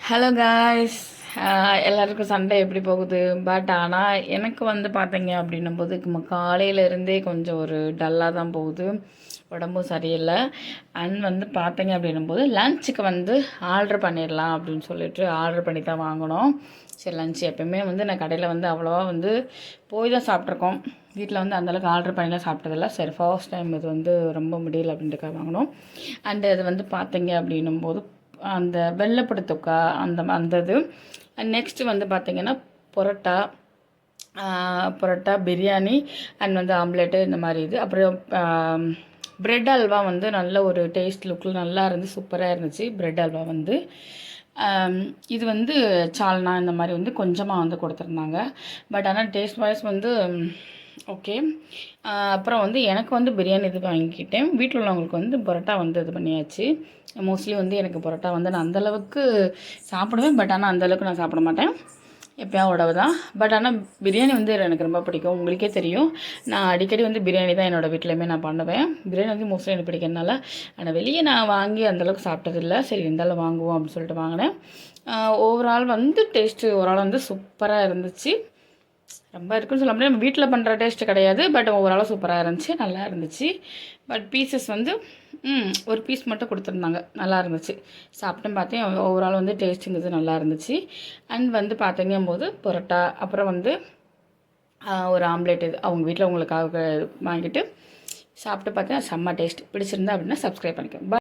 Hello guys, எல்லாருக்கும் Sunday எப்படி போகுது? பட் ஆனால் எனக்கு வந்து பார்த்தீங்க அப்படின்னும்போது காலையிலேருந்தே கொஞ்சம் ஒரு டல்லாக தான் போகுது, உடம்பும் சரியில்லை. அண்ட் வந்து பார்த்தீங்க அப்படின்னும்போது லஞ்சுக்கு வந்து ஆர்டர் பண்ணிடலாம் அப்படின்னு சொல்லிட்டு ஆர்டர் பண்ணி தான் வாங்கினோம். சரி, லஞ்ச் எப்போயுமே வந்து நான் கடையில் வந்து அவ்வளோவா வந்து போய் தான் சாப்பிட்ருக்கோம். வீட்டில் வந்து அந்தளவுக்கு ஆர்டர் பண்ணிலாம் சாப்பிட்டதில்ல. சரி, ஃபர்ஸ்ட் டைம் இது வந்து ரொம்ப முடியல அப்படின்றக்காக வாங்கினோம். அண்டு அது வந்து பார்த்தீங்க அப்படின்னும்போது அந்த வெள்ளைப்பூடு தொக்கா அந்த இது. நெக்ஸ்ட்டு வந்து பார்த்திங்கன்னா பரோட்டா, பரோட்டா பிரியாணி அண்ட் வந்து ஆம்லேட்டு இந்த மாதிரி இது. அப்புறம் ப்ரெட் அல்வா வந்து நல்ல ஒரு டேஸ்ட் லுக்கில் நல்லா இருந்து சூப்பராக இருந்துச்சு ப்ரெட் அல்வா வந்து. இது வந்து சால்னா இந்த மாதிரி வந்து கொஞ்சமாக வந்து கொடுத்துருந்தாங்க. பட் ஆனால் டேஸ்ட் வைஸ் வந்து ஓகே. அப்புறம் வந்து எனக்கு வந்து பிரியாணி இது வாங்கிக்கிட்டேன். வீட்டில் உள்ளவங்களுக்கு வந்து பரோட்டா வந்து இது பண்ணியாச்சு. மோஸ்ட்லி வந்து எனக்கு பரோட்டா வந்து நான் அந்தளவுக்கு சாப்பிடுவேன். பட் ஆனால் அந்தளவுக்கு நான் சாப்பிட மாட்டேன், எப்போயாவது தான். பட் ஆனால் பிரியாணி வந்து எனக்கு ரொம்ப பிடிக்கும். உங்களுக்கே தெரியும், நான் அடிக்கடி வந்து பிரியாணி தான் என்னோடய வீட்டிலையுமே நான் பண்ணுவேன். பிரியாணி வந்து மோஸ்ட்லி எனக்கு பிடிக்கிறதுனால. ஆனால் வெளியே நான் வாங்கி அந்தளவுக்கு சாப்பிட்டதில்லை. சரி, இருந்தாலும் வாங்குவோம் அப்படின்னு சொல்லிட்டு வாங்கினேன். ஓவரால் வந்து டேஸ்ட்டு ஓவரால் வந்து சூப்பராக இருந்துச்சு. ரொம்ப இருக்குன்னு சொல்ல முடியாது, நம்ம வீட்டில் பண்ணுற டேஸ்ட்டு கிடையாது. பட் ஓவராலாக சூப்பராக இருந்துச்சு, நல்லா இருந்துச்சு. பட் பீசஸ் வந்து ஒரு பீஸ் மட்டும் கொடுத்துருந்தாங்க, நல்லா இருந்துச்சு. சாப்பிட்டு பார்த்தேன், ஓவரால் வந்து டேஸ்ட்டுங்கிறது நல்லா இருந்துச்சு. அண்ட் வந்து பார்த்தீங்கும்போது பரோட்டா, அப்புறம் வந்து ஒரு ஆம்லேட் இது அவங்க வீட்டில் உங்களுக்காக வாங்கிட்டு சாப்பிட்டு பார்த்தேன். செம்ம டேஸ்ட். பிடிச்சிருந்தா அப்படின்னா சப்ஸ்கிரைப் பண்ணிக்கோங்க.